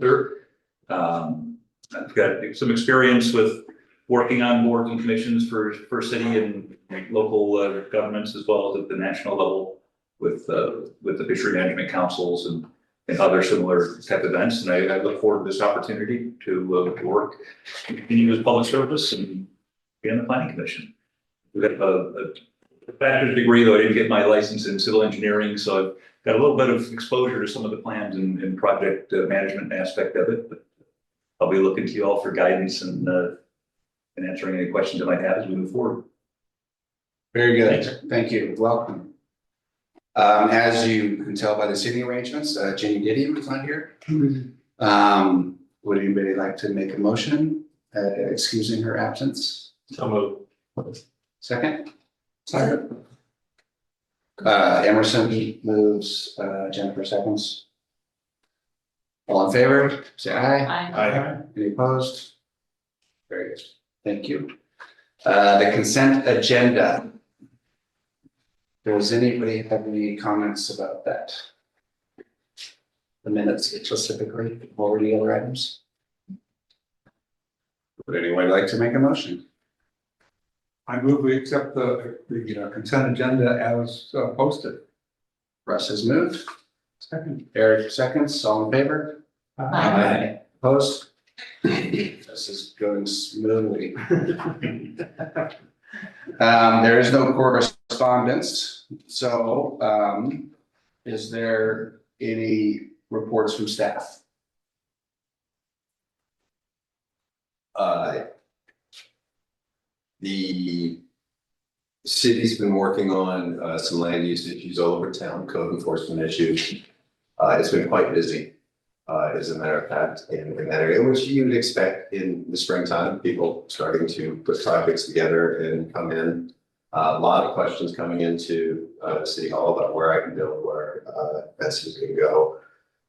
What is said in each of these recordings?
Sure. I've got some experience with working on boards and commissions for city and local governments, as well as at the national level with the fishery management councils and other similar type events. And I look forward to this opportunity to work, continue with public service and be on the planning commission. We have a bachelor's degree, though I didn't get my license in civil engineering, so I've got a little bit of exposure to some of the plans and project management aspect of it. But I'll be looking to you all for guidance and answering any questions I might have as we move forward. Very good. Thanks. Thank you. Welcome. As you can tell by the seating arrangements, Jenny Didion is not here. Would anybody like to make a motion excusing her absence? So moved. Second? Second. Emerson moves, Jennifer seconds. All in favor, say aye. Aye. Any opposed? Very good. Thank you. The consent agenda. Does anybody have any comments about that? The minutes specifically, or the other items? Would anyone like to make a motion? I move we accept the consent agenda as posted. Russ has moved. Second. Eric seconds. All in favor? Aye. Opposed? This is going smoothly. There is no correspondence. So is there any reports from staff? The city's been working on some land use issues all over town, code enforcement issues. It's been quite busy, as a matter of fact, in that area, which you would expect in the springtime, people starting to put projects together and come in. A lot of questions coming into City Hall about where I can build, where fences can go,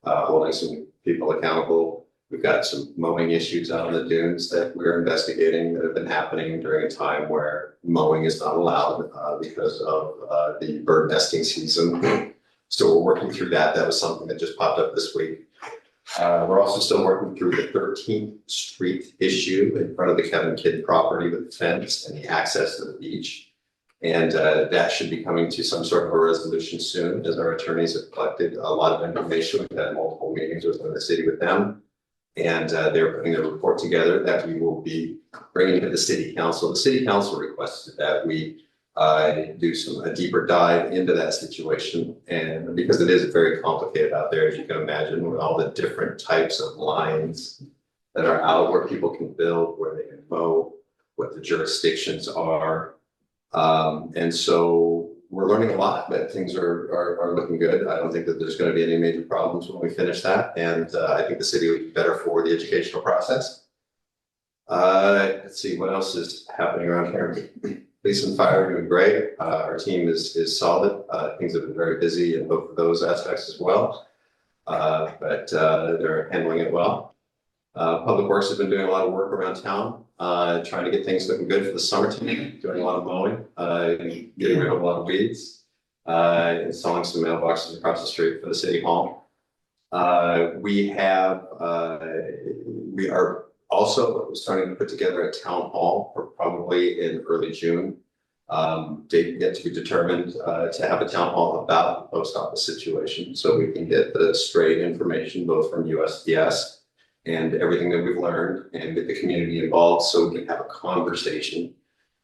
holding some people accountable. We've got some mowing issues out on the dunes that we're investigating that have been happening during a time where mowing is not allowed because of the bird nesting season. So we're working through that. That was something that just popped up this week. We're also still working through the 13th Street issue in front of the Kevin Kidd property with the fence and the access to the beach. And that should be coming to some sort of a resolution soon, as our attorneys have collected a lot of information. We've had multiple meetings within the city with them. And they're putting a report together that we will be bringing to the city council. The city council requested that we do a deeper dive into that situation. And because it is very complicated out there, as you can imagine, with all the different types of lines that are out where people can build, where they can mow, what the jurisdictions are. And so we're learning a lot, but things are looking good. I don't think that there's going to be any major problems when we finish that. And I think the city will be better for the educational process. Let's see what else is happening around here. Police and fire are doing great. Our team is solid. Things have been very busy in both of those aspects as well. But they're handling it well. Public Works has been doing a lot of work around town, trying to get things looking good for the summertime, doing a lot of mowing, getting rid of a lot of weeds, installing some mailboxes across the street for the city hall. We are also starting to put together a town hall for probably in early June. Date yet to be determined, to have a town hall about the post office situation, so we can get the straight information both from USPS and everything that we've learned, and get the community involved so we can have a conversation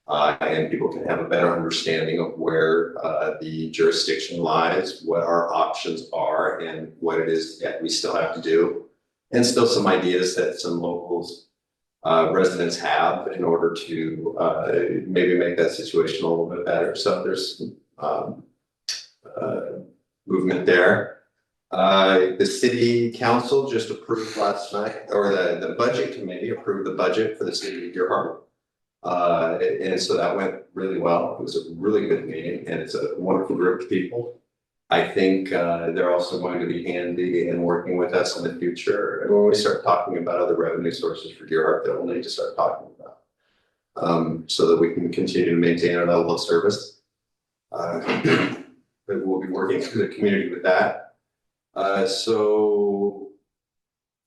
and people can have a better understanding of where the jurisdiction lies, what our options are, and what it is that we still have to do, and still some ideas that some locals residents have in order to maybe make that situation a little bit better. So there's movement there. The city council just approved last night, or the budget committee approved the budget for the city of Deer Harbor. And so that went really well. It was a really good meeting, and it's a wonderful group of people. I think they're also going to be handy in working with us in the future. And when we start talking about other revenue sources for Deer Harbor that we'll need to start talking about, so that we can continue to maintain our level of service. But we'll be working through the community with that. So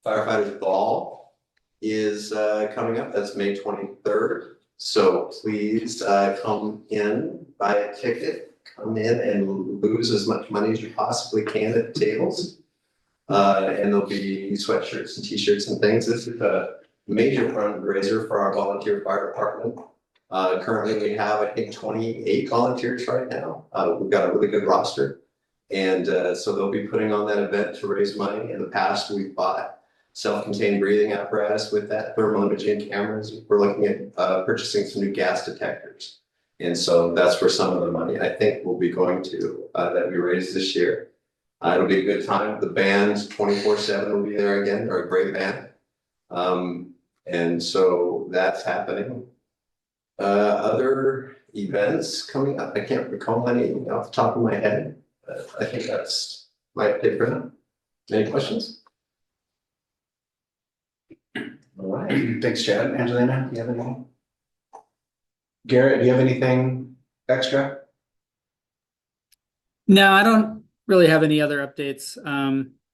Firefighters Ball is coming up. That's May 23rd. So please come in, buy a ticket, come in and lose as much money as you possibly can at the tables. And there'll be sweatshirts and t-shirts and things. This is a major fundraiser for our volunteer fire department. Currently we have, I think, 28 volunteers right now. We've got a really good roster. And so they'll be putting on that event to raise money. In the past, we've bought self-contained breathing apparatus with that, thermal imaging cameras. We're looking at purchasing some new gas detectors. And so that's where some of the money I think will be going to that we raised this year. It'll be a good time. The band 24/7 will be there again. They're a great band. And so that's happening. Other events coming up. I can't recall any off the top of my head. I think that's my update for now. Any questions? All right, thanks, Chad. Angelina, do you have anything? Garrett, do you have anything extra? No, I don't really have any other updates.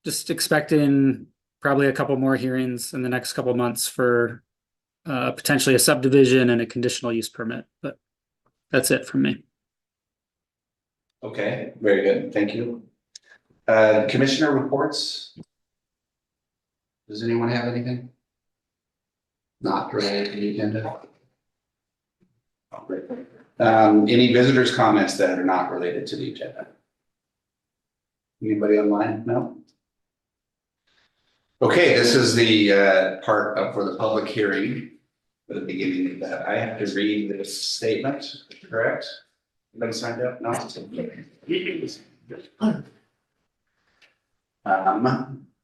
Just expecting probably a couple more hearings in the next couple of months for potentially a subdivision and a conditional use permit, but that's it from me. Okay, very good, thank you. Commissioner reports? Does anyone have anything? Not related to the agenda? Any visitors' comments that are not related to the agenda? Anybody online? No? Okay, this is the part of for the public hearing. At the beginning of that, I have to read this statement, correct? Anybody signed up? No?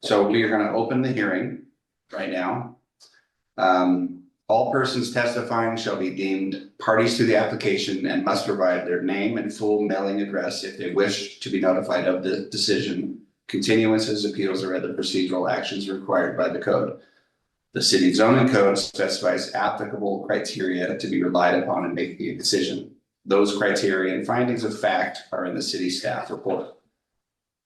So we are gonna open the hearing right now. All persons testifying shall be deemed parties to the application and must provide their name and full mailing address if they wish to be notified of the decision, continuances, appeals, or other procedural actions required by the code. The city zoning code specifies applicable criteria to be relied upon in making a decision. Those criteria and findings of fact are in the city staff report.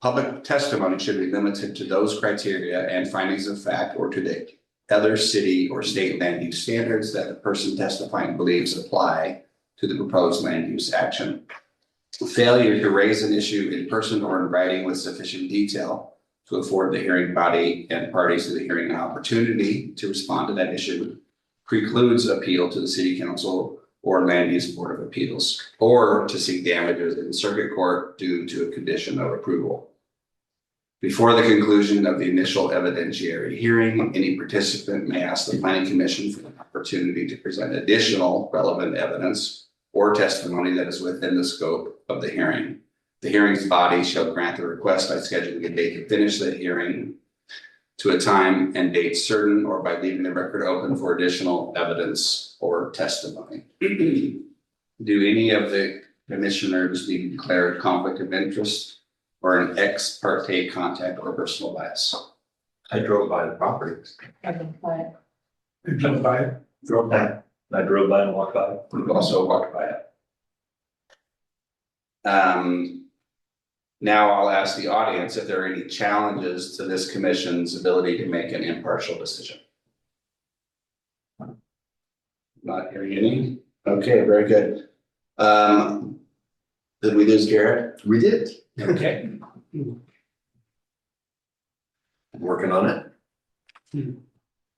Public testimony should be limited to those criteria and findings of fact or to the other city or state land use standards that the person testifying believes apply to the proposed land use action. Failure to raise an issue in person or in writing with sufficient detail to afford the hearing body and parties to the hearing an opportunity to respond to that issue precludes appeal to the city council or land use board of appeals, or to seek damages in circuit court due to a condition of approval. Before the conclusion of the initial evidentiary hearing, any participant may ask the planning commission for an opportunity to present additional relevant evidence or testimony that is within the scope of the hearing. The hearing's body shall grant the request by scheduling a date to finish the hearing to a time and date certain, or by leaving the record open for additional evidence or testimony. Do any of the commissioners need declared conflict of interest or an ex parte contact or personal bias? I drove by the property. You drove by it? Drove by. I drove by and walked by. We've also walked by it. Now I'll ask the audience if there are any challenges to this commission's ability to make an impartial decision. Not hearing any. Okay, very good. Did we lose Garrett? We did. Okay. Working on it.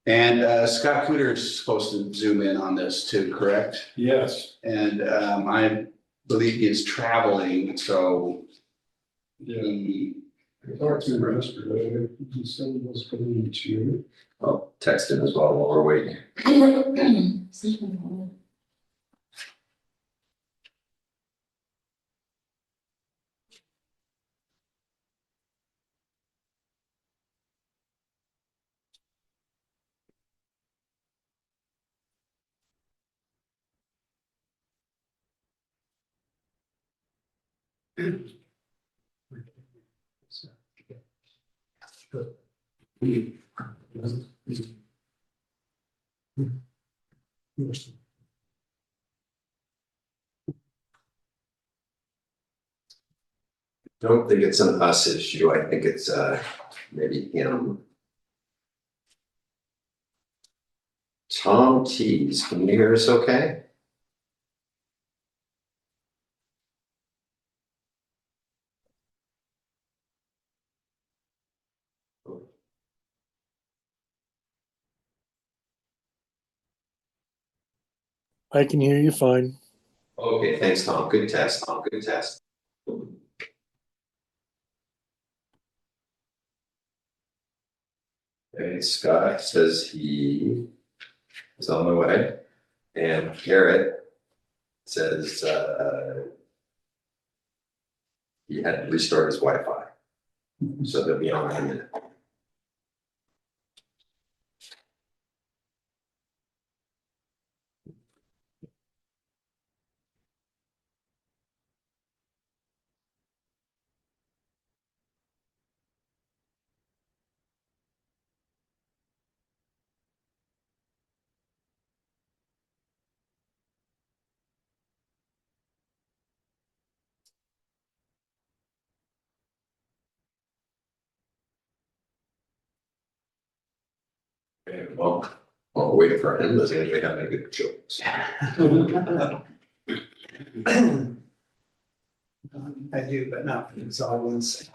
And Scott Cooter is supposed to zoom in on this too, correct? Yes. And I believe he is traveling, so he. Talked to him yesterday, he said he was going to. I'll text him as well while we're waiting. Don't think it's an us issue. I think it's maybe him. Tom Tees, can you hear us okay? I can hear you fine. Okay, thanks, Tom. Good test, Tom. Good test. Okay, Scott says he is on the way. And Garrett says he had to restart his Wi-Fi. So they'll be on in a minute. Okay, well, while we're waiting for him, does anybody have any good jokes? I do, but not for these audience.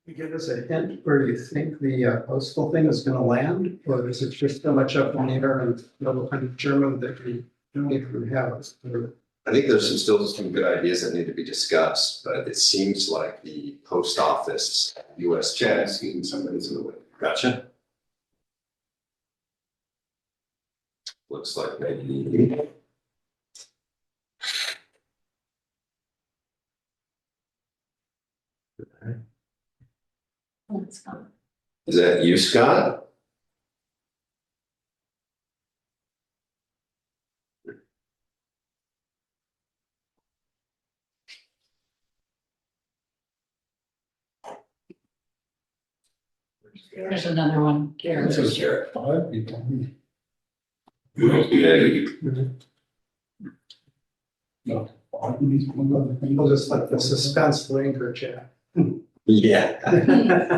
You give us a hint where you think the postal thing is gonna land, or is it just so much up in the air and double kind of German that we don't even have? I think there's still some good ideas that need to be discussed, but it seems like the post office, US Chad, Chad. excuse me, somebody's in the way. Gotcha. Looks like maybe. Is that you, Scott? There's another one, Karen. This is Garrett. Five people. Yeah, We'll just let the suspense linger, Chad. yeah.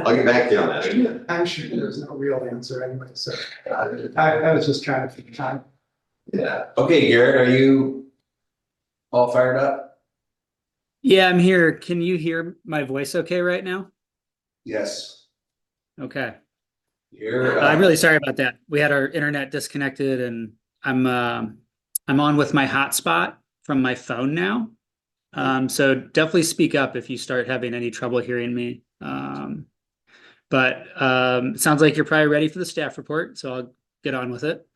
I'll get back to you on that. I'm sure there's no real answer anyway, so I was just trying to think time. Yeah. Okay, Garrett, are you all fired up? Yeah, I'm here. Can you hear my voice okay right now? Yes. Okay. You're. I'm really sorry about that. We had our internet disconnected, and I'm on with my hotspot from my phone now. So definitely speak up if you start having any trouble hearing me. But it sounds like you're probably ready for the staff report, so I'll get on with it.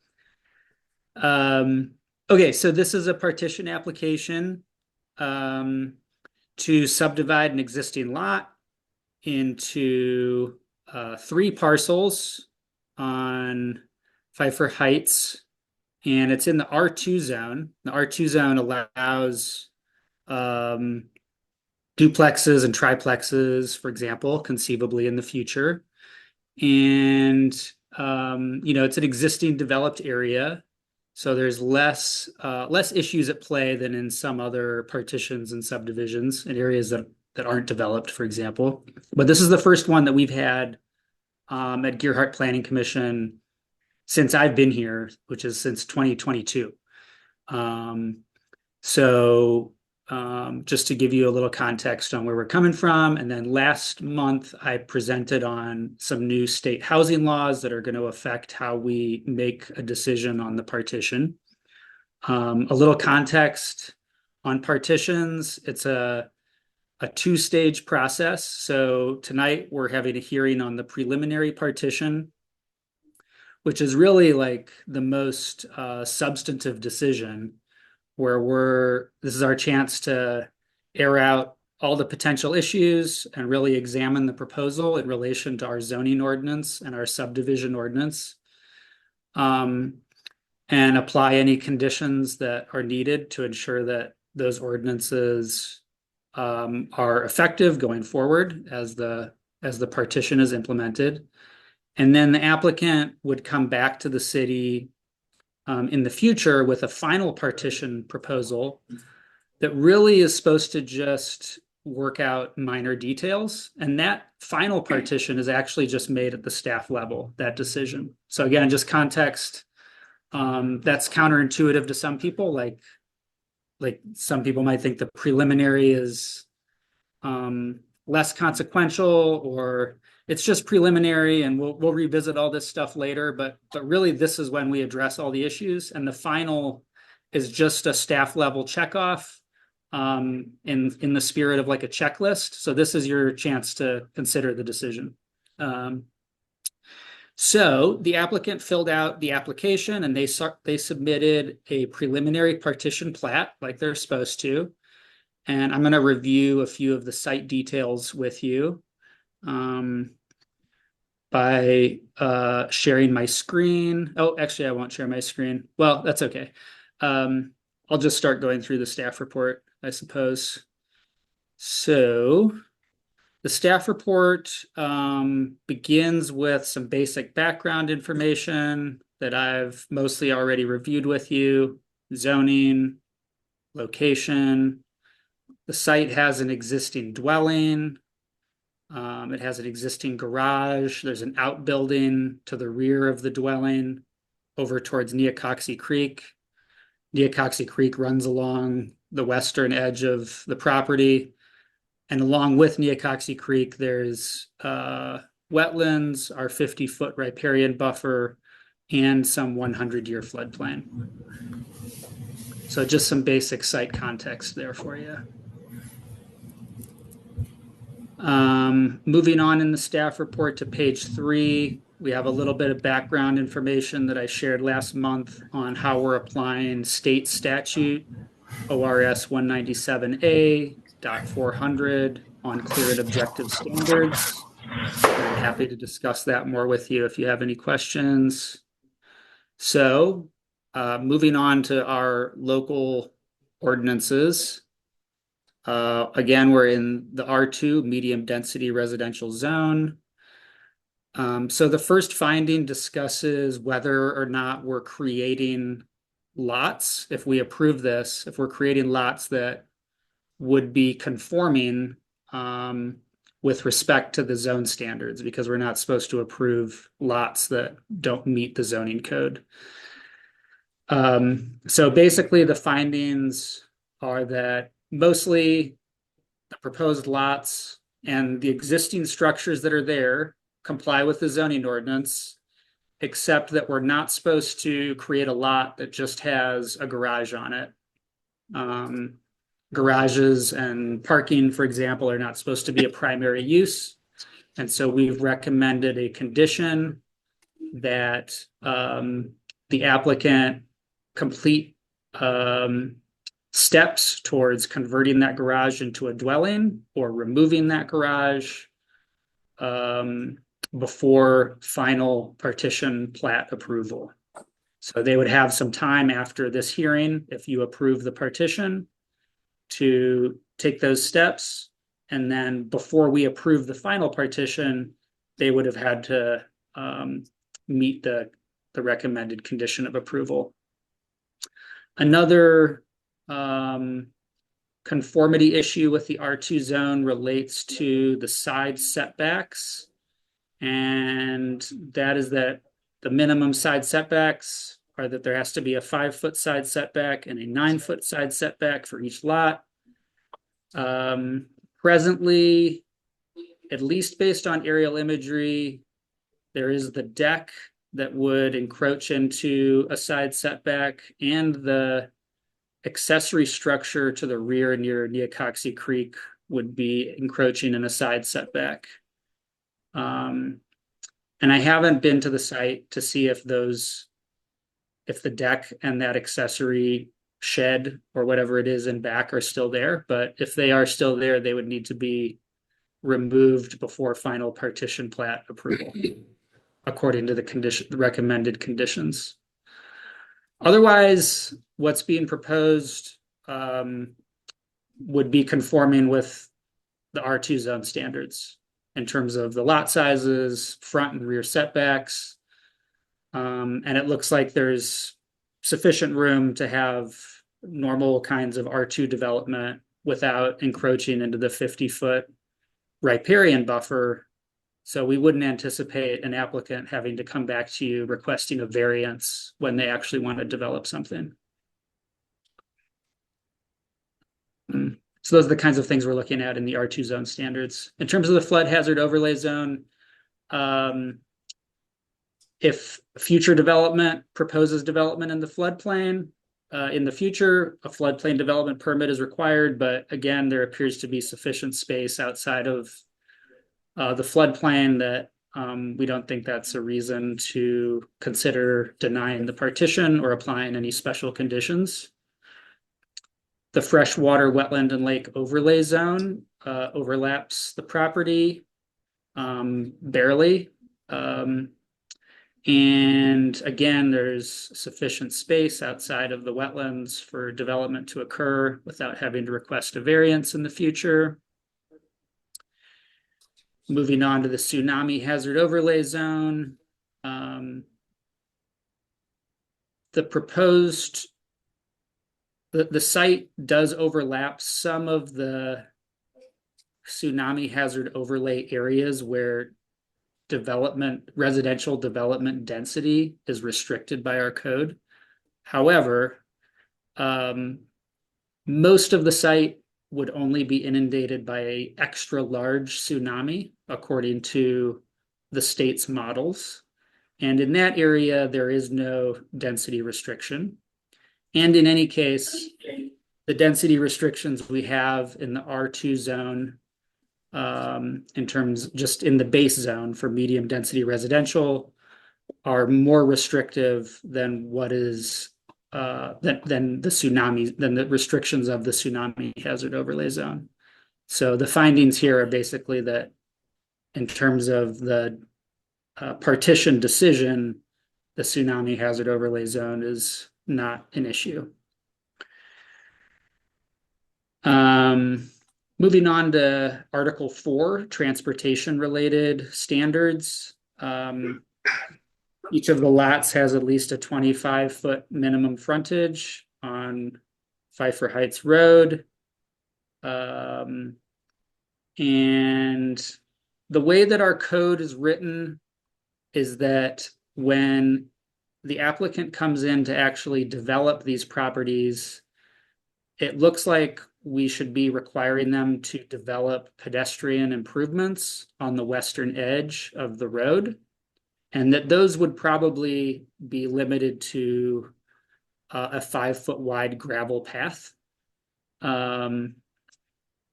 Okay, so this is a partition application to subdivide an existing lot into 3 parcels on Pfeiffer Heights, and it's in the R2 zone. The R2 zone allows duplexes and triplexes, for example, conceivably in the future. And it's an existing developed area, so there's less issues at play than in some other partitions and subdivisions in areas that aren't developed, for example. But this is the first one that we've had at Gearhart Planning Commission since I've been here, which is since 2022. Just to give you a little context on where we're coming from. And then last month, I presented on some new state housing laws that are going to affect how we make a decision on the partition. A little context on partitions. It's a 2-stage process. So tonight we're having a hearing on the preliminary partition, which is really like the most substantive decision, where this is our chance to air out all the potential issues and really examine the proposal in relation to our zoning ordinance and our subdivision ordinance, and apply any conditions that are needed to ensure that those ordinances are effective going forward as the partition is implemented. And then the applicant would come back to the city in the future with a final partition proposal that really is supposed to just work out minor details. And that final partition is actually just made at the staff level, that decision. So again, just context, that's counterintuitive to some people. Like some people might think the preliminary is less consequential, or it's just preliminary and we'll revisit all this stuff later. But really this is when we address all the issues, and the final is just a staff level checkoff in the spirit of like a checklist. So this is your chance to consider the decision. So the applicant filled out the application and they submitted a preliminary partition plat like they're supposed to. And I'm going to review a few of the site details with you by sharing my screen. Oh, actually, I won't share my screen. Well, that's okay. I'll just start going through the staff report, I suppose. So the staff report begins with some basic background information that I've mostly already reviewed with you: zoning, location. The site has an existing dwelling. It has an existing garage. There's an outbuilding to the rear of the dwelling over towards Neocoxie Creek. Neocoxie Creek runs along the western edge of the property. And along with Neocoxie Creek, there's wetlands, our 50-foot riparian buffer, and some 100-year floodplain. So just some basic site context there for you. Moving on in the staff report to page 3, we have a little bit of background information that I shared last month on how we're applying state statute ORS 197A.400 on clear and objective standards. I'm happy to discuss that more with you if you have any questions. So, moving on to our local ordinances. Again, we're in the R2 medium density residential zone. So the first finding discusses whether or not we're creating lots. If we approve this, if we're creating lots that would be conforming with respect to the zone standards, because we're not supposed to approve lots that don't meet the zoning code. So basically the findings are that mostly the proposed lots and the existing structures that are there comply with the zoning ordinance, except that we're not supposed to create a lot that just has a garage on it. Garages and parking, for example, are not supposed to be a primary use. And so we've recommended a condition that the applicant complete steps towards converting that garage into a dwelling or removing that garage before final partition plat approval. So they would have some time after this hearing, if you approve the partition, to take those steps. And then before we approve the final partition, they would have had to meet the recommended condition of approval. Another conformity issue with the R2 zone relates to the side setbacks. And that is that the minimum side setbacks are that there has to be a 5-foot side setback and a 9-foot side setback for each lot. Presently, at least based on aerial imagery, there is the deck that would encroach into a side setback, and the accessory structure to the rear near Neocoxie Creek would be encroaching in a side setback. And I haven't been to the site to see if the deck and that accessory shed or whatever it is in back are still there. But if they are still there, they would need to be removed before final partition plat approval, according to the recommended conditions. Otherwise, what's being proposed would be conforming with the R2 zone standards in terms of the lot sizes, front and rear setbacks. And it looks like there's sufficient room to have normal kinds of R2 development without encroaching into the 50-foot riparian buffer. So we wouldn't anticipate an applicant having to come back to you requesting a variance when they actually want to develop something. So those are the kinds of things we're looking at in the R2 zone standards. In terms of the flood hazard overlay zone, if future development proposes development in the floodplain, in the future, a floodplain development permit is required, but again, there appears to be sufficient space outside of the floodplain that we don't think that's a reason to consider denying the partition or applying any special conditions. The freshwater wetland and lake overlay zone overlaps the property barely. And again, there's sufficient space outside of the wetlands for development to occur without having to request a variance in the future. Moving on to the tsunami hazard overlay zone. The site does overlap some of the tsunami hazard overlay areas where residential development density is restricted by our code. However, most of the site would only be inundated by an extra large tsunami, according to the state's models. And in that area, there is no density restriction. And in any case, the density restrictions we have in the R2 zone, in terms just in the base zone for medium density residential, are more restrictive than what is than the restrictions of the tsunami hazard overlay zone. So the findings here are basically that in terms of the partition decision, the tsunami hazard overlay zone is not an issue. Moving on to Article 4, transportation related standards. Each of the lots has at least a 25-foot minimum frontage on Pfeiffer Heights Road. And the way that our code is written is that when the applicant comes in to actually develop these properties, it looks like we should be requiring them to develop pedestrian improvements on the western edge of the road, and that those would probably be limited to a 5-foot wide gravel path, and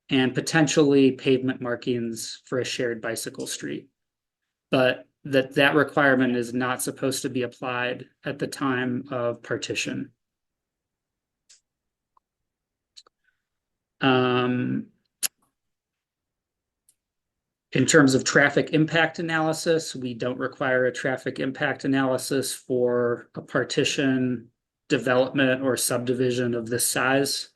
potentially pavement markings for a shared bicycle street. But that requirement is not supposed to be applied at the time of partition. In terms of traffic impact analysis, we don't require a traffic impact analysis for a partition, development, or subdivision of this size.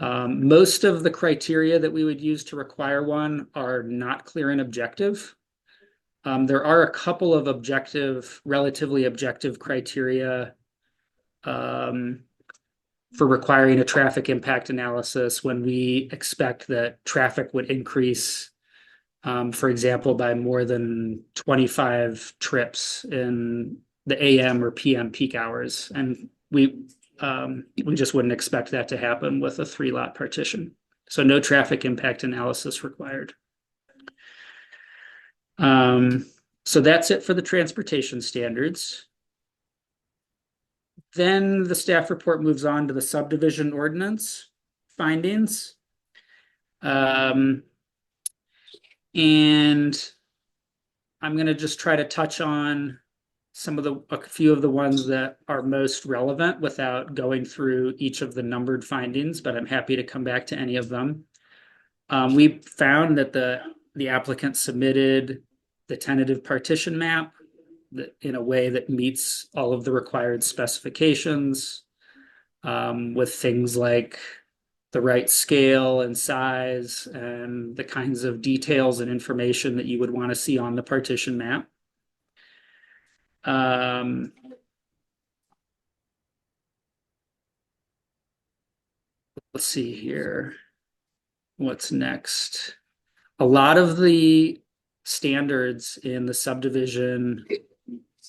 Most of the criteria that we would use to require one are not clear and objective. There are a couple of relatively objective criteria for requiring a traffic impact analysis when we expect that traffic would increase, for example, by more than 25 trips in the AM or PM peak hours. And we just wouldn't expect that to happen with a 3-lot partition. So no traffic impact analysis required. So that's it for the transportation standards. Then the staff report moves on to the subdivision ordinance findings. And I'm going to just try to touch on a few of the ones that are most relevant without going through each of the numbered findings, but I'm happy to come back to any of them. We found that the applicant submitted the tentative partition map in a way that meets all of the required specifications, with things like the right scale and size and the kinds of details and information that you would want to see on the partition map. let's see here. What's next? A lot of the standards in the subdivision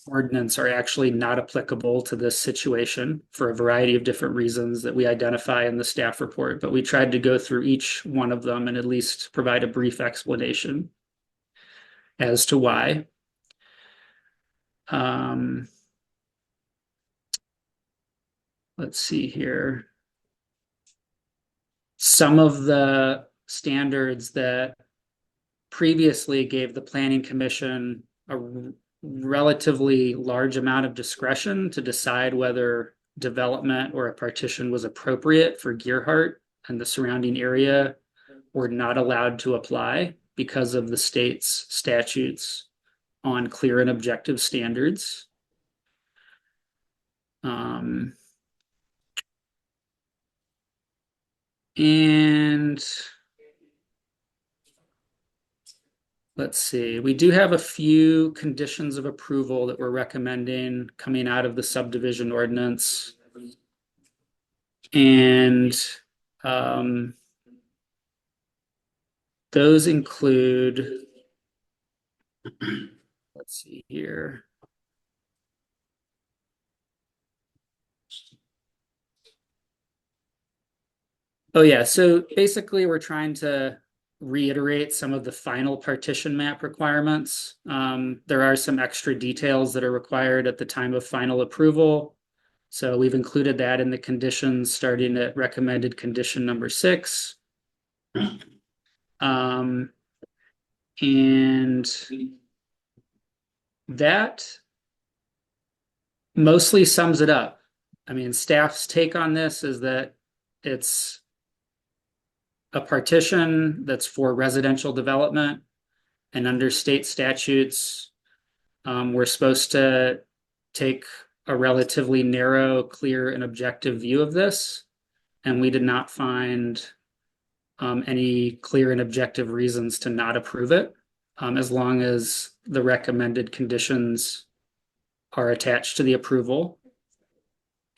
ordinance are actually not applicable to this situation for a variety of different reasons that we identify in the staff report, but we tried to go through each one of them and at least provide a brief explanation as to why. Let's see here. Some of the standards that previously gave the planning commission a relatively large amount of discretion to decide whether development or a partition was appropriate for Gearhart and the surrounding area were not allowed to apply because of the state's statutes on clear and objective standards. And let's see, we do have a few conditions of approval that we're recommending coming out of the subdivision ordinance. And those include, let's see here. Oh yeah, so basically we're trying to reiterate some of the final partition map requirements. There are some extra details that are required at the time of final approval. So we've included that in the conditions starting at recommended condition number 6. And that mostly sums it up. I mean, staff's take on this is that it's a partition that's for residential development, and under state statutes, we're supposed to take a relatively narrow, clear, and objective view of this, and we did not find any clear and objective reasons to not approve it, as long as the recommended conditions are attached to the approval.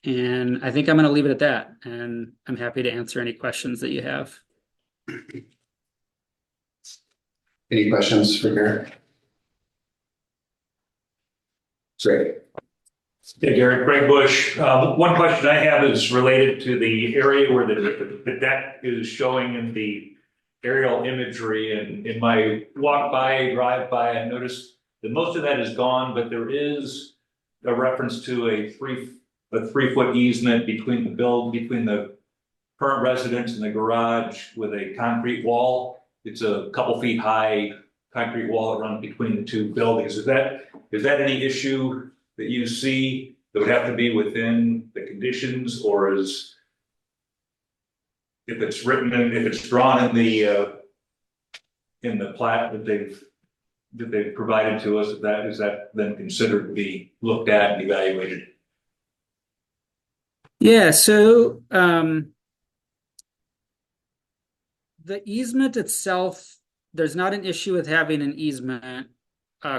And I think I'm going to leave it at that, and I'm happy to answer any questions that you have. Any questions for Garrett? Great. Yeah, Garrett, Greg Bush. One question I have is related to the area where the deck is showing in the aerial imagery. And in my drive by, I noticed that most of that is gone, but there is a reference to a 3-foot easement between the current residence and the garage with a concrete wall. It's a couple feet high concrete wall that runs between the two buildings. Is that any issue that you see that would have to be within the conditions, or is, if it's written and if it's drawn in the plat that they've provided to us, is that then considered to be looked at and evaluated? Yeah, so the easement itself, there's not an issue with having an easement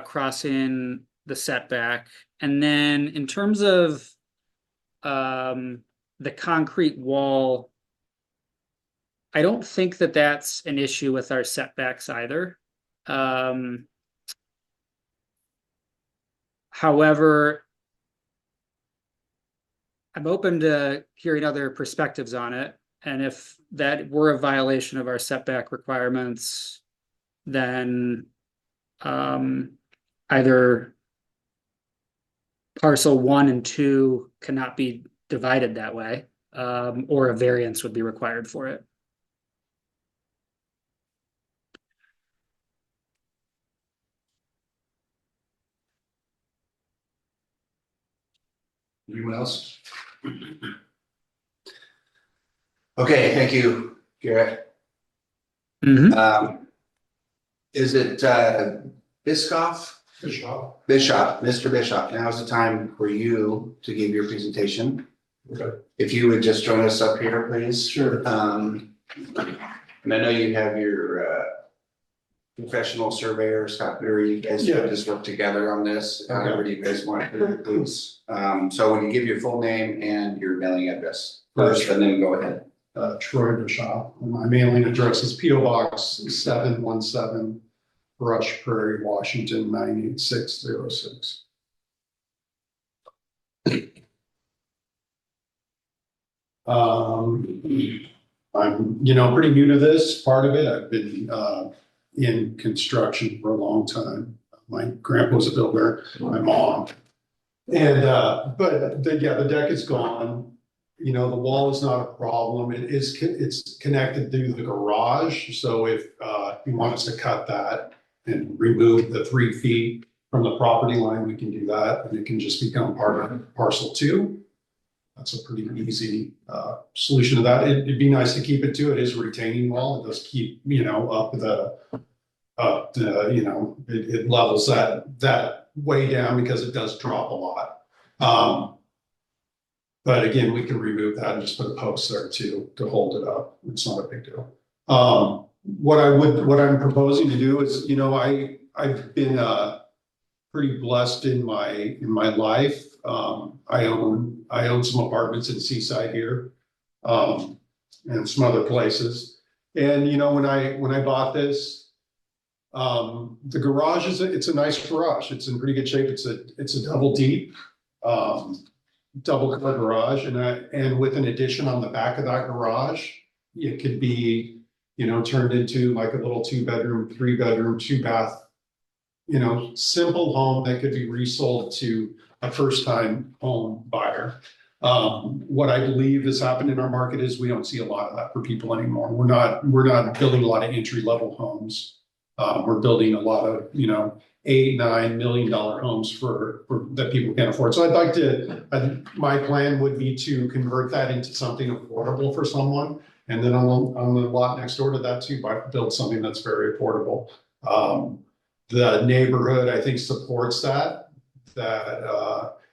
crossing the setback. And then in terms of the concrete wall, I don't think that that's an issue with our setbacks either. However, I'm open to hearing other perspectives on it. And if that were a violation of our setback requirements, then either parcel 1 and 2 cannot be divided that way, or a variance would be required for it. Anyone else? Okay, thank you, Garrett. Mm-hmm. Is it Biscoff? Bishop. Bishop, Mr. Bishop, now is the time for you to give your presentation. Okay. If you would just join us up here, please. Sure. And I know you have your professional surveyor, Scott Berry, you guys Yeah. just work together on this, Okay. however you guys want to, please. So when you give your full name and your mailing address first, and then go ahead. Troy Bishop. My mailing address is P.O. Box 717, Brush Prairie, Washington 98606. I'm, pretty new to this part of it. I've been in construction for a long time. My grandpa was a builder, my mom. And, the deck is gone. The wall is not a problem. It's connected through the garage. So if you want us to cut that and remove the 3 feet from the property line, we can do that. And it can just become part of parcel 2. That's a pretty easy solution to that. It'd be nice to keep it too. It is a retaining wall. It does keep, it levels that way down because it does drop a lot. But again, we can remove that and just put a post there to hold it up. It's not a big deal. What I'm proposing to do is, I've been pretty blessed in my life. I own some apartments in Seaside here, and some other places. And when I bought this, the garage it's a nice garage. It's in pretty good shape. It's a double deep, double car garage, and with an addition on the back of that garage, it could be turned into like a little 2-bedroom, 3-bedroom, 2-bath, simple home that could be resold to a first-time home buyer. What I believe has happened in our market is we don't see a lot of that for people anymore. We're not building a lot of entry-level homes. We're building a lot of $8-9 million homes for that people can't afford. So my plan would be to convert that into something affordable for someone, and then on the lot next door to that too, build something that's very affordable. The neighborhood, I think, supports that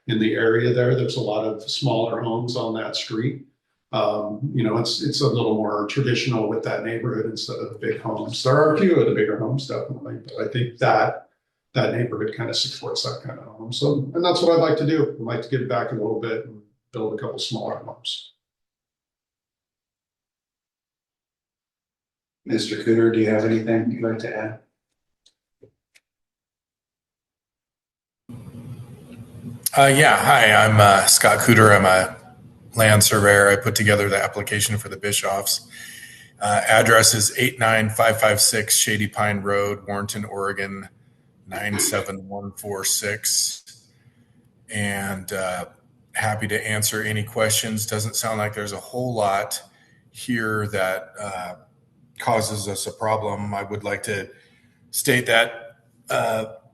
in the area there's a lot of smaller homes on that street. It's a little more traditional with that neighborhood instead of the big homes. There are a few of the bigger homes, definitely, but I think that neighborhood kind of supports that kind of home. So, and that's what I'd like to do. I'd like to give back a little bit and build a couple smaller homes. Mr. Cooter, do you have anything you'd like to add? Hi, I'm Scott Cooter. I'm a land surveyor. I put together the application for the Bischoffs. Address is 89556 Shady Pine Road, Warrenton, Oregon, 97146. And happy to answer any questions. Doesn't sound like there's a whole lot here that causes us a problem. I would like to state that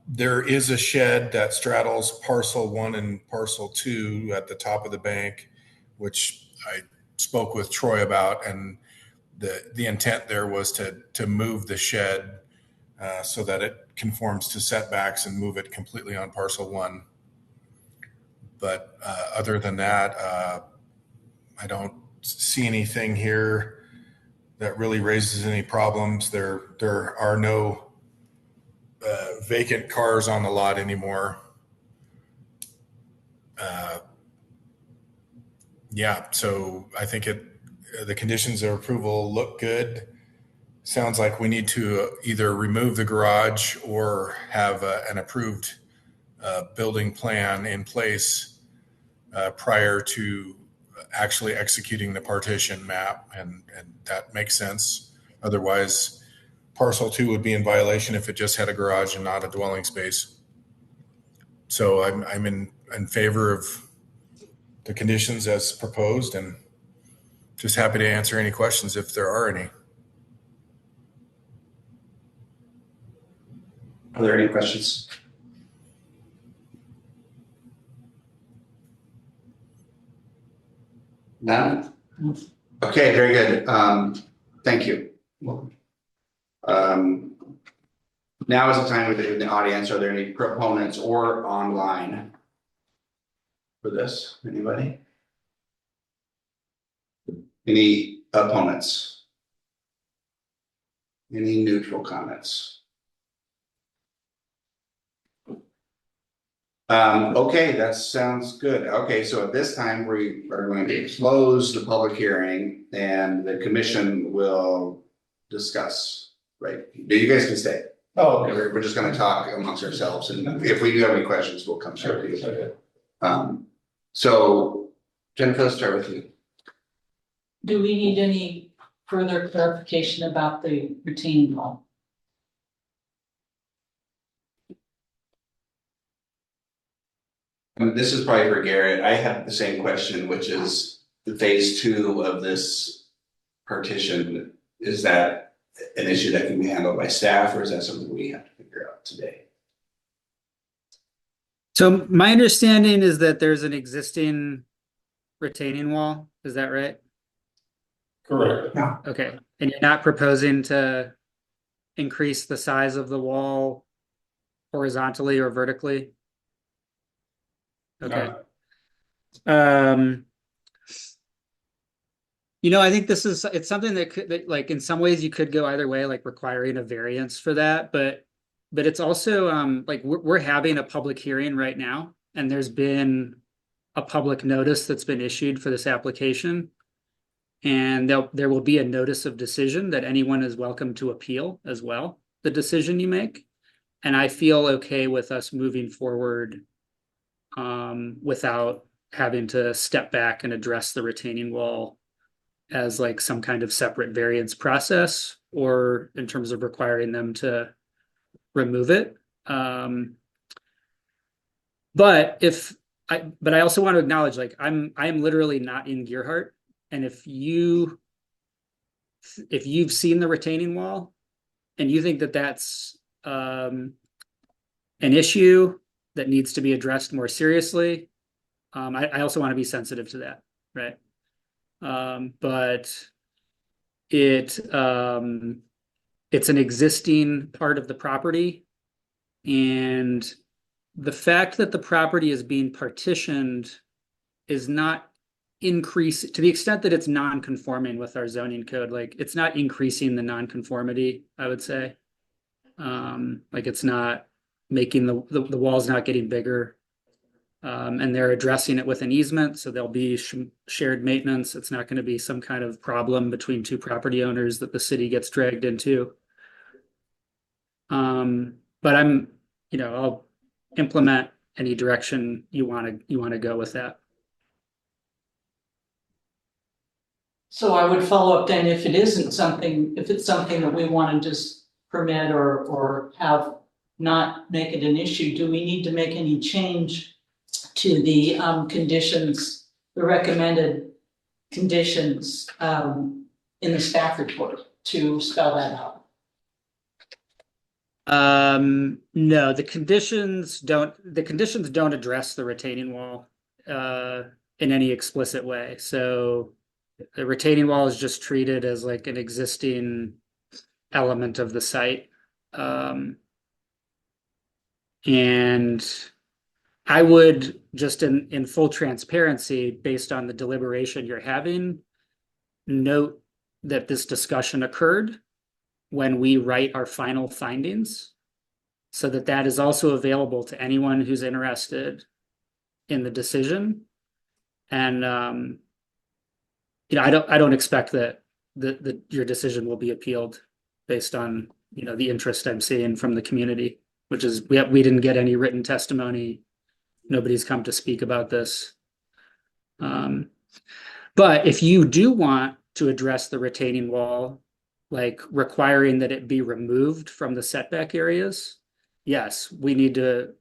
there is a shed that straddles parcel 1 and parcel 2 at the top of the bank, which I spoke with Troy about, and the intent there was to move the shed so that it conforms to setbacks and move it completely on parcel 1. But other than that, I don't see anything here that really raises any problems. There are no vacant cars on the lot anymore. So I think the conditions of approval look good. Sounds like we need to either remove the garage or have an approved building plan in place prior to actually executing the partition map, and that makes sense. Otherwise, parcel 2 would be in violation if it just had a garage and not a dwelling space. So I'm in favor of the conditions as proposed, and just happy to answer any questions if there are any. Are there any questions? None? Okay, very good. Thank you. Now is the time in the audience. Are there any proponents or online for this? Anybody? Any opponents? Any neutral comments? Okay, that sounds good. Okay, so at this time, we are going to close the public hearing and the commission will discuss, right? You guys can stay. Oh, We're just gonna talk amongst ourselves, and if we do have any questions, we'll come straight to you. okay. So Jennifer, let's start with you. Do we need any further clarification about the retaining wall? This is probably for Garrett. I have the same question, which is the phase 2 of this partition. Is that an issue that can be handled by staff, or is that something we have to figure out today? So my understanding is that there's an existing retaining wall. Is that right? Correct. Okay, and you're not proposing to increase the size of the wall horizontally or vertically? Okay. I think it's something that like in some ways you could go either way, like requiring a variance for that, but it's also like we're having a public hearing right now, and there's been a public notice that's been issued for this application. And there will be a notice of decision that anyone is welcome to appeal as well, the decision you make. And I feel okay with us moving forward without having to step back and address the retaining wall as like some kind of separate variance process, or in terms of requiring them to remove it. But I also want to acknowledge, like I am literally not in Gearhart. And if you've seen the retaining wall and you think that that's an issue that needs to be addressed more seriously, I also want to be sensitive to that, right? But it's an existing part of the property, and the fact that the property is being partitioned is not increase to the extent that it's non-conforming with our zoning code. Like it's not increasing the non-conformity, I would say. Like it's not making the walls not getting bigger. And they're addressing it with an easement, so there'll be shared maintenance. It's not going to be some kind of problem between two property owners that the city gets dragged into. But I'll implement any direction you want to go with that. So I would follow up then if it's something that we want to just permit or have not make it an issue, do we need to make any change to the conditions, the recommended conditions in the staff report to spell that out? No, the conditions don't address the retaining wall in any explicit way. So the retaining wall is just treated as like an existing element of the site. And I would just in full transparency, based on the deliberation you're having, note that this discussion occurred when we write our final findings, so that is also available to anyone who's interested in the decision. And I don't expect that your decision will be appealed based on the interest I'm seeing from the community, which is we didn't get any written testimony. Nobody's come to speak about this. But if you do want to address the retaining wall, like requiring that it be removed from the setback areas, yes, we need to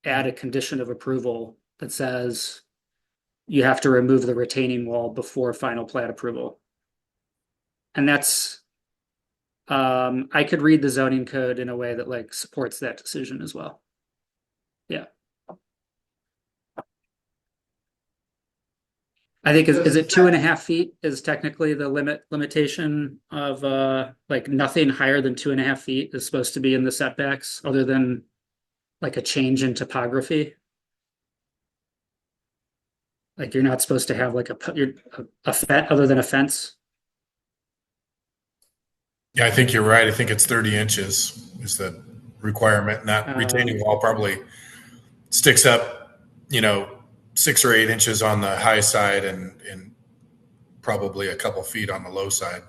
add a condition of approval that says you have to remove the retaining wall before final plat approval. And that's, I could read the zoning code in a way that like supports that decision as well. Yeah. I think is it 2.5 feet is technically the limitation of like nothing higher than 2.5 feet is supposed to be in the setbacks, other than like a change in topography. Like you're not supposed to have like a fence other than a fence. Yeah, I think you're right. I think it's 30 inches is the requirement, and that retaining wall probably sticks up, 6 or 8 inches on the high side and probably a couple feet on the low side.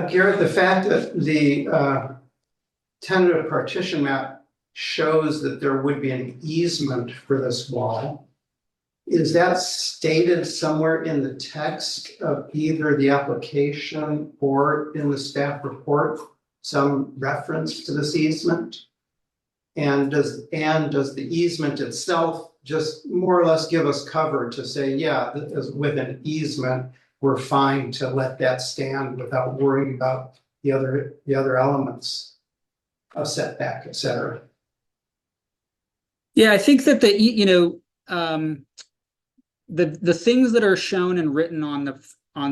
Garrett, the fact that the tentative partition map shows that there would be an easement for this wall, is that stated somewhere in the text of either the application or in the staff report, some reference to this easement? And does the easement itself just more or less give us cover to say, yeah, with an easement, we're fine to let that stand without worrying about the other elements of setback, et cetera? Yeah, I think that the things that are shown and written on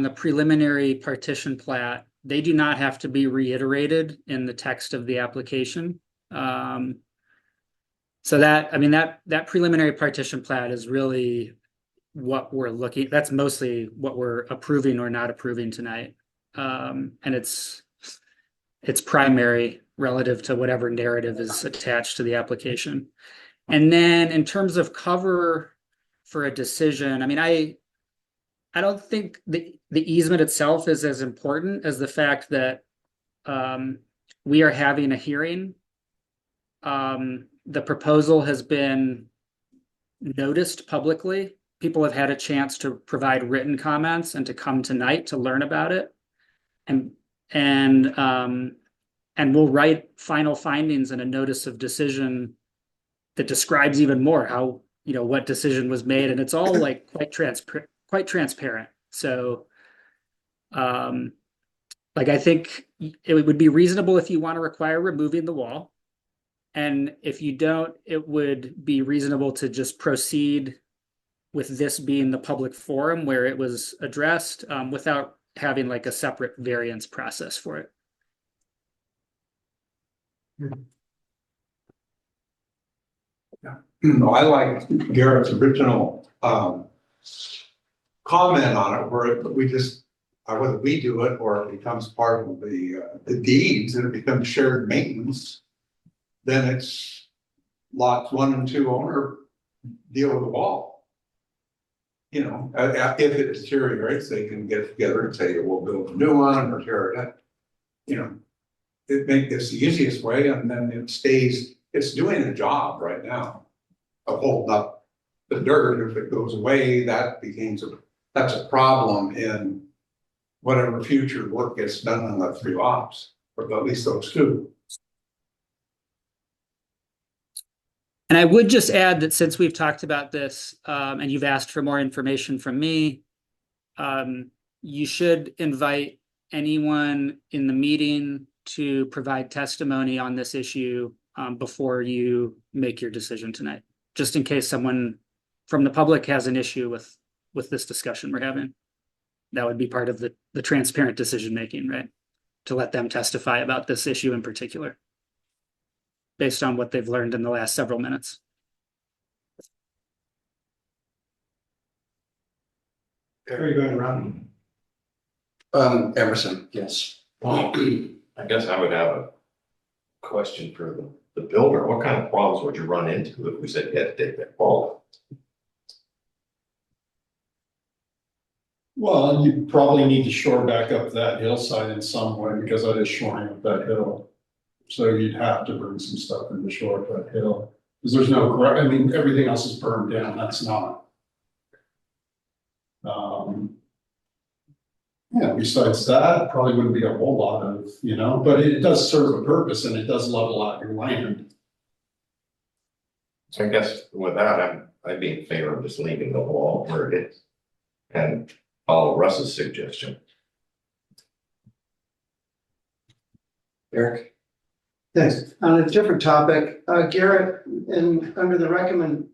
the preliminary partition plat, they do not have to be reiterated in the text of the application. So that preliminary partition plat is really what we're looking, that's mostly what we're approving or not approving tonight. And it's primary relative to whatever narrative is attached to the application. And then in terms of cover for a decision, I don't think the easement itself is as important as the fact that we are having a hearing. The proposal has been noticed publicly. People have had a chance to provide written comments and to come tonight to learn about it. And we'll write final findings and a notice of decision that describes even more how, what decision was made. And it's all like quite transparent. So, I think it would be reasonable if you want to require removing the wall. And if you don't, it would be reasonable to just proceed with this being the public forum where it was addressed, without having like a separate variance process for it. No, I like Garrett's original comment on it, where we just, whether we do it or it becomes part of the deeds and it becomes shared maintenance, then it's lots 1 and 2 owner deal with the wall. If it deteriorates, they can get together and say, we'll build a new one or tear it down. It's the easiest way, and then it's doing a job right now of holding up the dirt. If it goes away, that's a problem in whatever future work gets done on the 3 lots, or at least those 2. And I would just add that since we've talked about this, and you've asked for more information from me, you should invite anyone in the meeting to provide testimony on this issue before you make your decision tonight, just in case someone from the public has an issue with this discussion we're having. That would be part of the transparent decision making, right? To let them testify about this issue in particular, based on what they've learned in the last several minutes. Where are you going, Ron? Emerson, yes. Well, I guess I would have a question for the builder. What kind of problems would you run into if we said you had to take that wall? Well, you probably need to shore back up that hillside in some way, because that is shoring up that hill. So you'd have to bring some stuff in to shore up that hill, because there's no, everything else is burned down, that's not. Besides that, probably wouldn't be a whole lot of, but it does serve a purpose and it does level out your land. So I guess with that, I'd be in favor of just leaving the wall where it is and follow Russ's suggestion. Eric? Thanks. On a different topic, Garrett, under the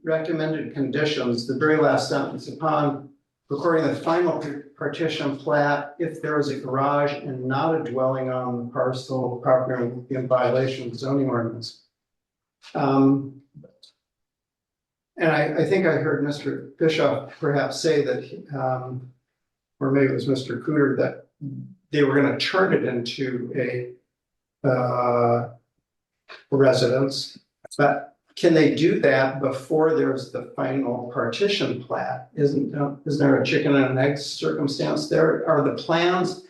recommended conditions, the very last sentence, upon recording the final partition plat, if there is a garage and not a dwelling on the parcel property in violation of zoning ordinance. And I think I heard Mr. Bischoff perhaps say that, or maybe it was Mr. Cooter, that they were going to turn it into residents. But can they do that before there's the final partition plat? Isn't there a chicken and an egg circumstance there? Are the plans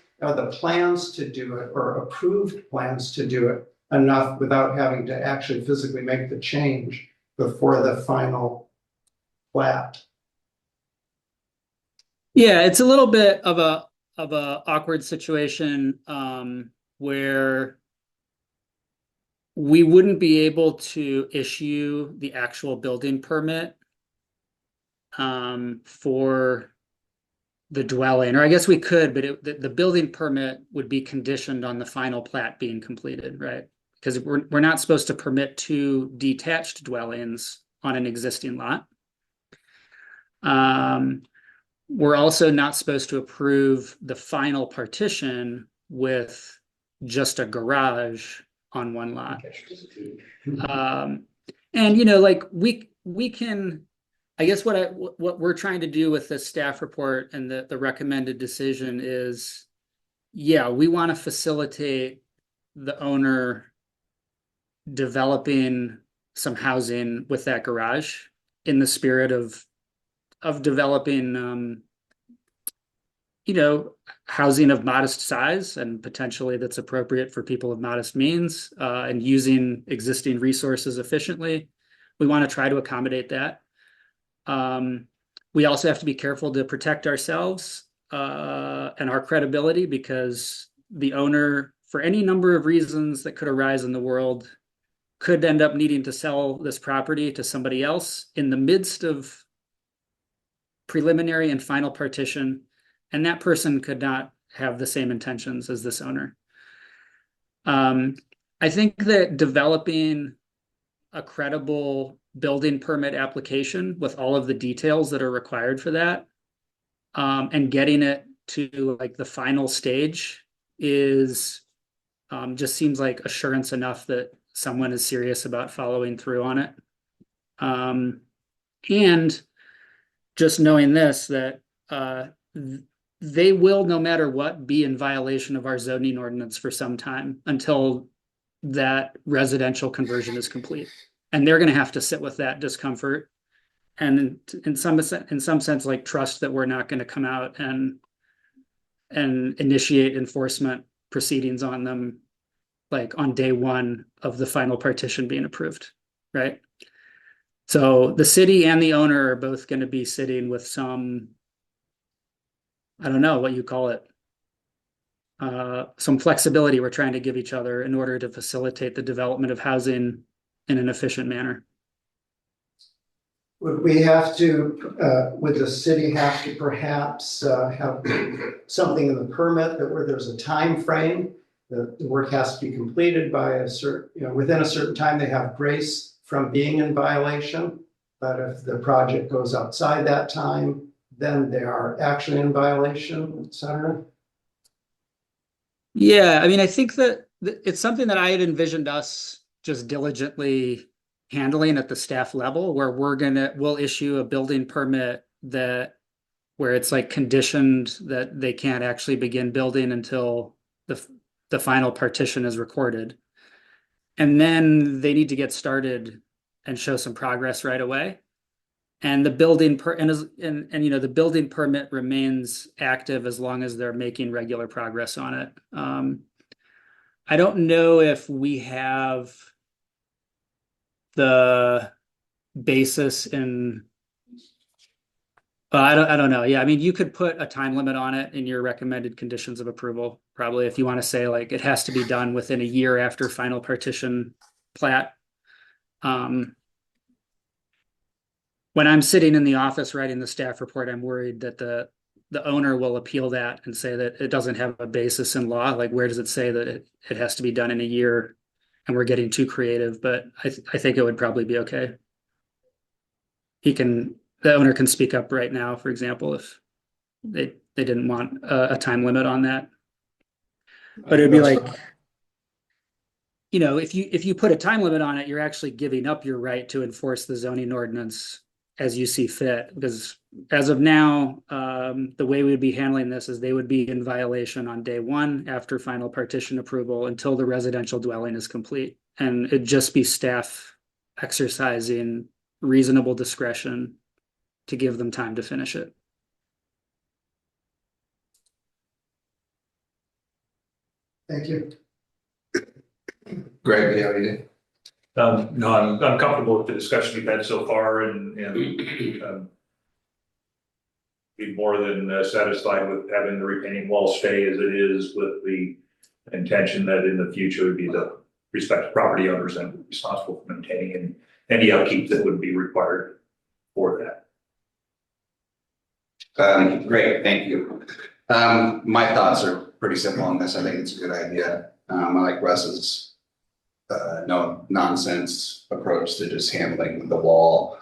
to do it, or approved plans to do it, enough without having to actually physically make the change before the final plat? Yeah, it's a little bit of a awkward situation where we wouldn't be able to issue the actual building permit for the dwelling, or I guess we could, but the building permit would be conditioned on the final plat being completed, right? Because we're not supposed to permit two detached dwellings on an existing lot. We're also not supposed to approve the final partition with just a garage on one lot. And you know, like we can, I guess what we're trying to do with the staff report and the recommended decision is, yeah, we want to facilitate the owner developing some housing with that garage in the spirit of developing you know, housing of modest size and potentially that's appropriate for people of modest means, and using existing resources efficiently. We want to try to accommodate that. We also have to be careful to protect ourselves and our credibility, because the owner, for any number of reasons that could arise in the world, could end up needing to sell this property to somebody else in the midst of preliminary and final partition, and that person could not have the same intentions as this owner. I think that developing a credible building permit application with all of the details that are required for that, and getting it to like the final stage is just seems like assurance enough that someone is serious about following through on it. And just knowing this, that they will, no matter what, be in violation of our zoning ordinance for some time until that residential conversion is complete. And they're going to have to sit with that discomfort and in some sense, like, trust that we're not going to come out and initiate enforcement proceedings on them, like on day one of the final partition being approved, right? So the city and the owner are both going to be sitting with some, I don't know what you call it, some flexibility we're trying to give each other in order to facilitate the development of housing in an efficient manner. Would we have to, would the city have to perhaps have something in the permit that where there's a time frame, the work has to be completed by a certain, you know, within a certain time, they have grace from being in violation, but if the project goes outside that time, then they are actually in violation, et cetera? Yeah, I mean, I think that it's something that I had envisioned us just diligently handling at the staff level, where we'll issue a building permit where it's like conditioned that they can't actually begin building until the final partition is recorded. And then they need to get started and show some progress right away. And the building you know, the building permit remains active as long as they're making regular progress on it. I don't know if we have the basis in. I don't know. Yeah, I mean, you could put a time limit on it in your recommended conditions of approval, probably, if you want to say like it has to be done within a year after final partition plat. When I'm sitting in the office writing the staff report, I'm worried that the owner will appeal that and say that it doesn't have a basis in law. Like, where does it say that it has to be done in a year, and we're getting too creative? But I think it would probably be okay. The owner can speak up right now, for example, if they didn't want a time limit on that. But it'd be like, you know, if you put a time limit on it, you're actually giving up your right to enforce the zoning ordinance as you see fit. Because as of now, the way we'd be handling this is they would be in violation on day one after final partition approval until the residential dwelling is complete. and it'd just be staff exercising reasonable discretion to give them time to finish it. Thank you. Greg, do you have anything? No, I'm comfortable with the discussion we've had so far and be more than satisfied with having the retaining wall stay as it is, with the intention that in the future would be the respective property owners that would be responsible for maintaining and any upkeep that would be required for that. Great, thank you. My thoughts are pretty simple on this. I think it's a good idea. I like Russ's no nonsense approach to just handling the wall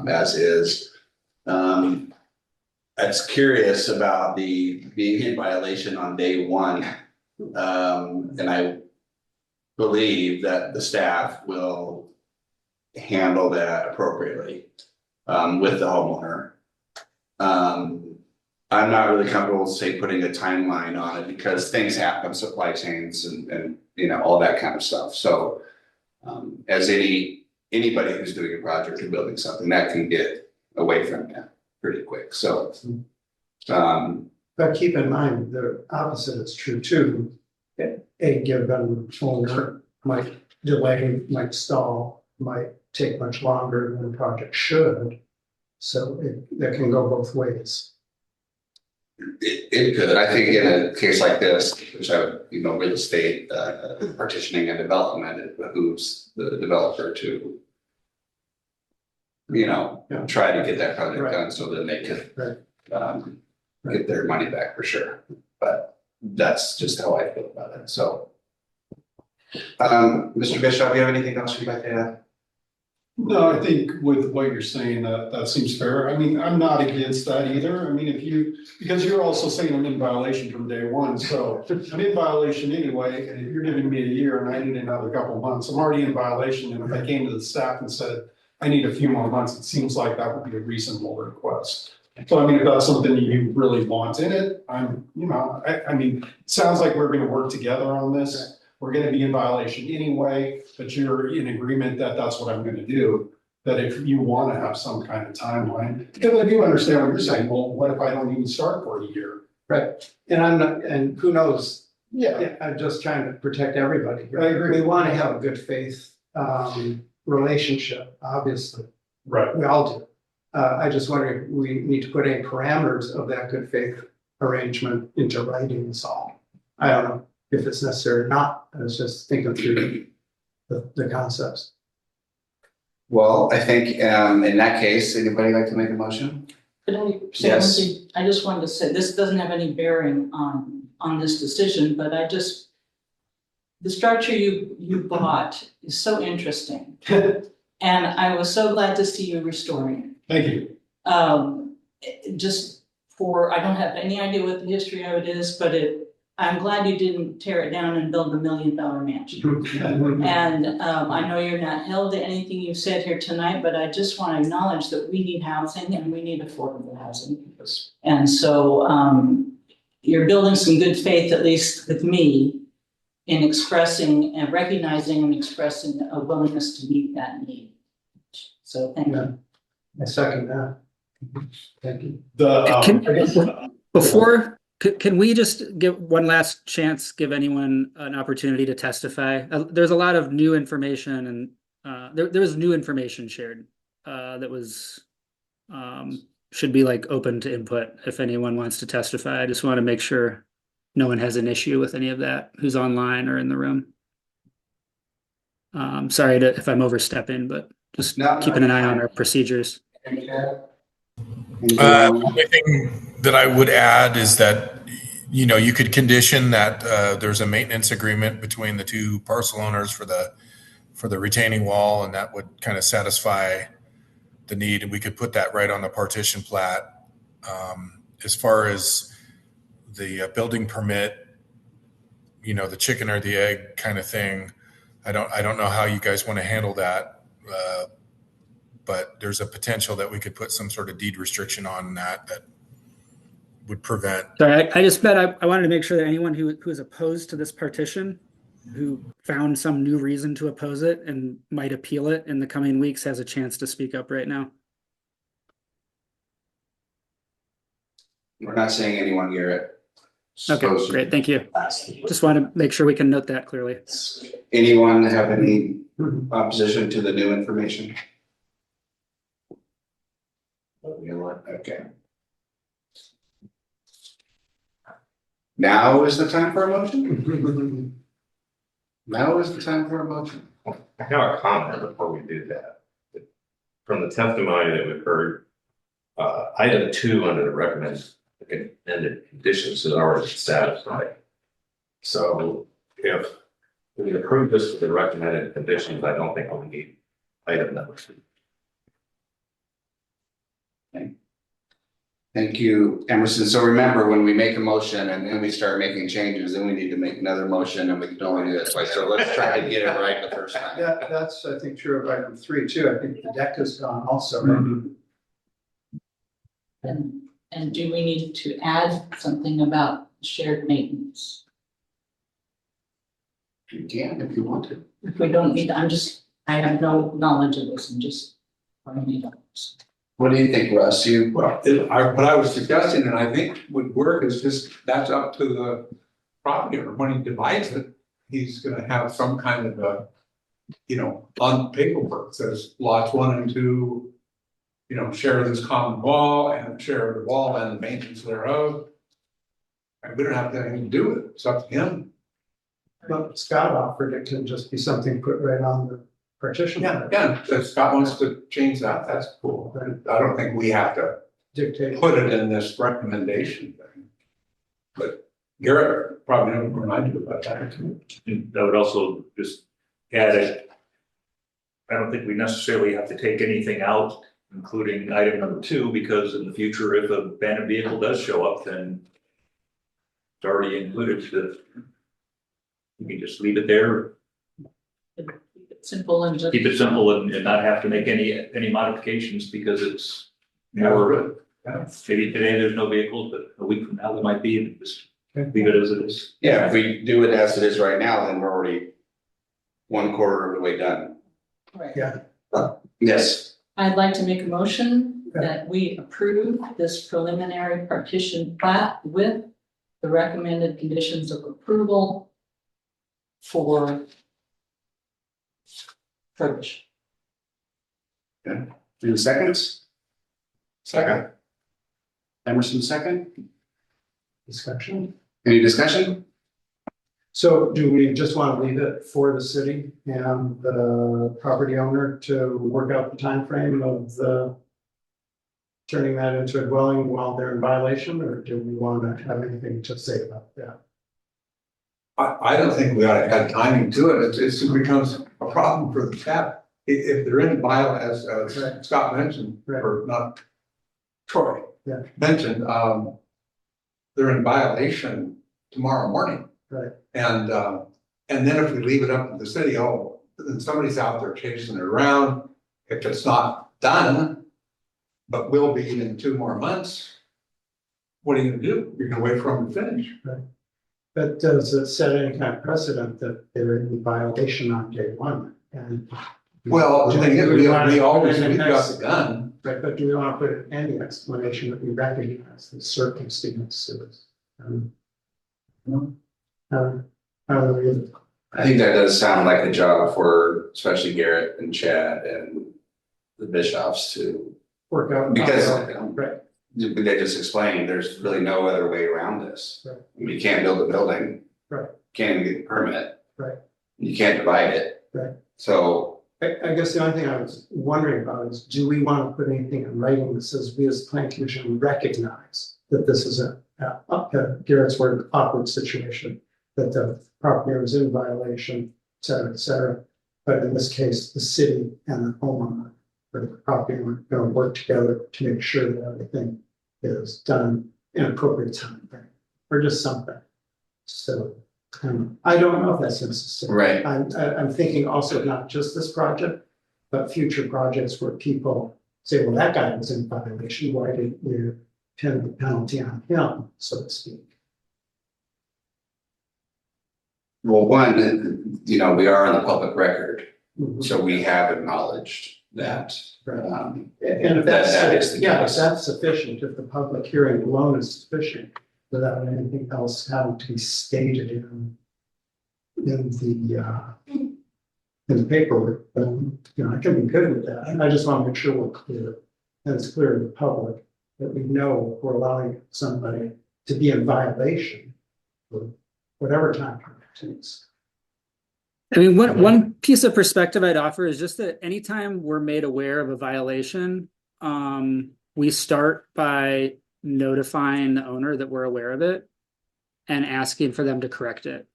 as is. I was curious about the being in violation on day one. And I believe that the staff will handle that appropriately with the homeowner. I'm not really comfortable, say, putting a timeline on it because things happen, supply chains and you know, all that kind of stuff. So as anybody who's doing a project or building something, that can get away from you pretty quick. So But keep in mind, the opposite is true too. A given owner might delay, might stall, might take much longer than the project should. So that can go both ways. it could. I think in a case like this, which I would, you know, real estate partitioning and development, it behooves the developer to, you know, try to get that project done so that they could get their money back for sure. But that's just how I feel about it. So, Mr. Bishop, do you have anything else you'd like to add? No, I think with what you're saying, that seems fair. I mean, I'm not against that either. I mean, because you're also saying I'm in violation from day one, so I'm in violation anyway, and if you're giving me a year and I need another couple of months, I'm already in violation, and if I came to the staff and said, I need a few more months, it seems like that would be a reasonable request. So I mean, if that's something you really want in it, I'm, you know, I mean, it sounds like we're gonna work together on this. We're gonna be in violation anyway, but you're in agreement that that's what I'm gonna do. That if you wanna have some kind of timeline, because I do understand what you're saying, well, what if I don't even start for a year? Right. And I'm not, and who knows? Yeah. I'm just trying to protect everybody. I agree. We want to have a good faith relationship, obviously. Right. We all do. I just wonder if we need to put any parameters of that good faith arrangement into writing this all. I don't know if it's necessary or not. I was just thinking through the concepts. Well, I think in that case, anybody like to make a motion? Could I say Yes. something? I just wanted to say, this doesn't have any bearing on this decision, but the structure you bought is so interesting. And I was so glad to see you restoring it. Thank you. I don't have any idea what the history of it is, but I'm glad you didn't tear it down and build $1 million mansion. And I know you're not held to anything you've said here tonight, but I just want to acknowledge that we need housing and we need affordable housing. And so you're building some good faith, at least with me, in expressing and recognizing and expressing a willingness to meet that need. So thank you. I second that. Thank you. Can we just give one last chance, give anyone an opportunity to testify? There's a lot of new information and there was new information shared that was should be like open to input if anyone wants to testify. I just want to make sure no one has an issue with any of that who's online or in the room. Sorry if I'm overstepping, but just keeping an eye on our procedures. The only thing that I would add is that, you know, you could condition that there's a maintenance agreement between the two parcel owners for the retaining wall, and that would kind of satisfy the need, and we could put that right on the partition plat. As far as the building permit, you know, the chicken or the egg kind of thing, I don't know how you guys want to handle that. But there's a potential that we could put some sort of deed restriction on that would prevent. Sorry, I just meant I wanted to make sure that anyone who is opposed to this partition who found some new reason to oppose it and might appeal it in the coming weeks has a chance to speak up right now. We're not saying anyone here. Okay, great, thank you. Just want to make sure we can note that clearly. Anyone have any opposition to the new information? Okay. Now is the time for a motion? Now is the time for a motion. I have a comment before we do that. From the testimony that we've heard, item 2 under the recommended conditions is already satisfied. So if we approve this with the recommended conditions, I don't think we need item number 2. Thank you, Emerson. So remember, when we make a motion and then we start making changes, then we need to make another motion and we can only do that twice. So let's try to get it right the first time. That's, I think, true of item 3 too. I think the deck is gone also, right? And do we need to add something about shared maintenance? You can if you want to. If we don't need, I have no knowledge of this, I'm just finding it out. What do you think, Russ? Well, what I was suggesting, and I think would work, is just, that's up to the property owner. When he divides it, he's gonna have some kind of a, on paperwork, says lots 1 and 2, share this common wall and share the wall and the maintenance thereof. And we don't have anything to do with it, it's up to him. But Scott offered it can just be something put right on the partition. Yeah, if Scott wants to change that, that's cool. I don't think we have to Dictate. put it in this recommendation thing. But Garrett probably knows more than I do about that. And I would also just add it. I don't think we necessarily have to take anything out, including item number 2, because in the future, if a abandoned vehicle does show up, then it's already included. You can just leave it there, Keep it simple and just. keep it simple and not have to make any modifications because it's more. Yeah. Maybe today there's no vehicles, but a week from now there might be, and just leave it as it is. Yeah, if we do it as it is right now, then we're already 1/4 of the way done. Right. Yeah. Yes. I'd like to make a motion that we approve this preliminary partition plat with the recommended conditions of approval for purchase. Any seconds? Second. Emerson second. Discussion. Any discussion? So do we just want to leave it for the city and the property owner to work out the time frame of the turning that into a dwelling while they're in violation, or do we want to have anything to say about that? I don't think we ought to add timing to it. It becomes a problem for the tap. If they're in violation, as Right. Scott mentioned, Right. or not, Troy Yeah. mentioned, they're in violation tomorrow morning. Right. And then if we leave it up to the city, then somebody's out there chasing it around. If it's not done, but will be in 2 more months, what are you gonna do? You're gonna wait for them to finish. But does it set any kind of precedent that they're in violation on day 1? And Well, the thing is, Do we want we to always, put in we've the got next- the gun. Right, but do we want to put any explanation that we recognize the circumstances? How do we? I think that does sound like a job for especially Garrett and Chad and the Bishops to, Work out. because Right, they just explained, there's really no other way around this. Right. You can't build a building. Right. Can't even get a permit. Right. You can't divide it. Right. So, I guess the only thing I was wondering about is, do we want to put anything in writing that says we as the plan commission recognize that this is a Garrett's word, awkward situation, that the property owner is in violation, et cetera, et cetera. But in this case, the city and the homeowner or the property owner are going to work together to make sure that everything is done in appropriate time frame, or just something. So I don't know if that's necessary. right. I'm thinking also not just this project, but future projects where people say, well, that guy was in violation, why didn't you pin the penalty on him, so to speak? Well, one, you know, we are on the public record, Mhm. so we have acknowledged that. Right. um, And if that is that's, the yeah, if case. that's sufficient, if the public hearing alone is sufficient, without anything else having to be stated in the paperwork, you know, I can be good with that. I just want to make sure we're clear, and it's clear to the public that we know we're allowing somebody to be in violation for whatever time it takes. I mean, one piece of perspective I'd offer is just that anytime we're made aware of a violation, we start by notifying the owner that we're aware of it and asking for them to correct it.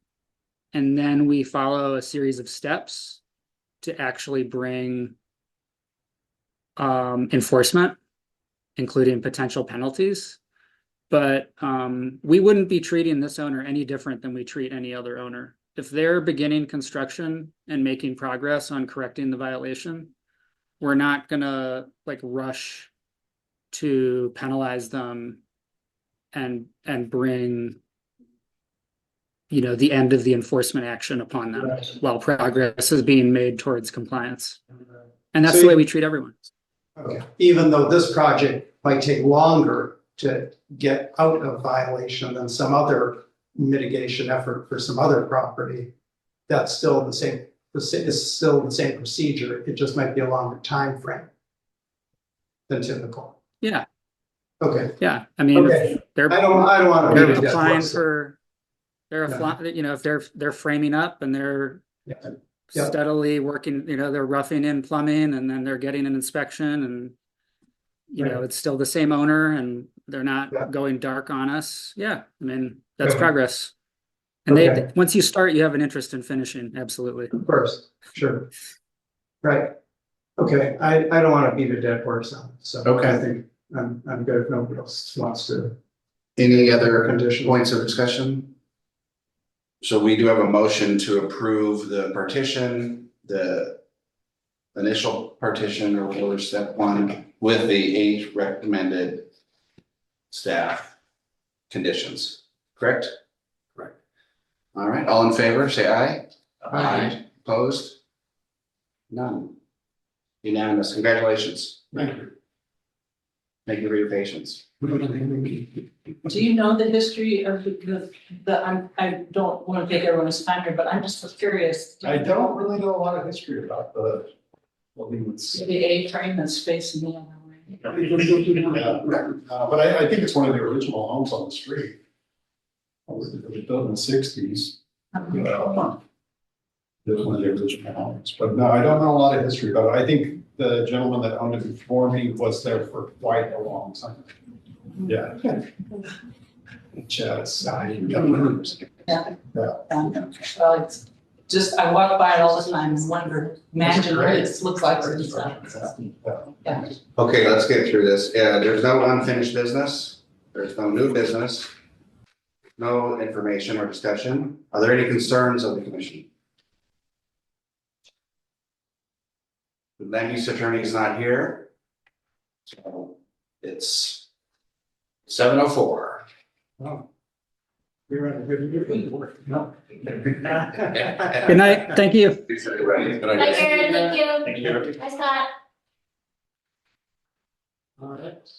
And then we follow a series of steps to actually bring enforcement, including potential penalties. But we wouldn't be treating this owner any different than we treat any other owner. If they're beginning construction and making progress on correcting the violation, we're not gonna like rush to penalize them and bring, you know, the end of the enforcement action upon them Right. while progress is being made towards compliance. And that's So the way you- we treat everyone. Okay, even though this project might take longer to get out of violation than some other mitigation effort for some other property, that's still the same, it's still the same procedure, it just might be a longer time frame than typical. Yeah, Okay, yeah. I mean, okay, if they're I don't want to. they're beat a dead applying horse. for, they're Yeah. applying, you know, if they're framing up and they're Yeah. Yeah. steadily working, you know, they're roughing in plumbing and then they're getting an inspection and, you know, Right. it's still the same owner and they're not Yeah. going dark on us. Yeah, I mean, that's Okay. progress. And Okay. once you start, you have an interest in finishing, absolutely. Of course, sure. Right. Okay, I don't want to beat a dead horse on it, so. Okay. I think I'm good if nobody else wants to. Any other Conditions. points of discussion? So we do have a motion to approve the partition, the initial partition or whatever, step one, with the 8 recommended staff conditions, correct? Correct. All right, all in favor, say aye. Aye. Opposed? None. Unanimous, congratulations. Thank you. Thank you for your patience. Do you know the history of I don't want to take everyone's time here, but I'm just curious. I don't really know a lot of history about the buildings. The A-frame that's facing the other way. But I think it's one of the original homes on the street. It was built in the sixties. It was one of the original homes, but no, I don't know a lot of history about it. I think the gentleman that owned it before me was there for quite a long time. Yeah. Just, Yeah. Well, it's just, I walk by it all the time and wonder, imagine what it looks like inside. Yeah. Okay, let's get through this. Yeah, there's no unfinished business. There's no new business. No information or discussion. Are there any concerns of the commission? The land use attorney is not here. So it's 7:04. You're right, good work. No. Good night, thank you. Bye, Karen, thank you. Bye, Scott. All right.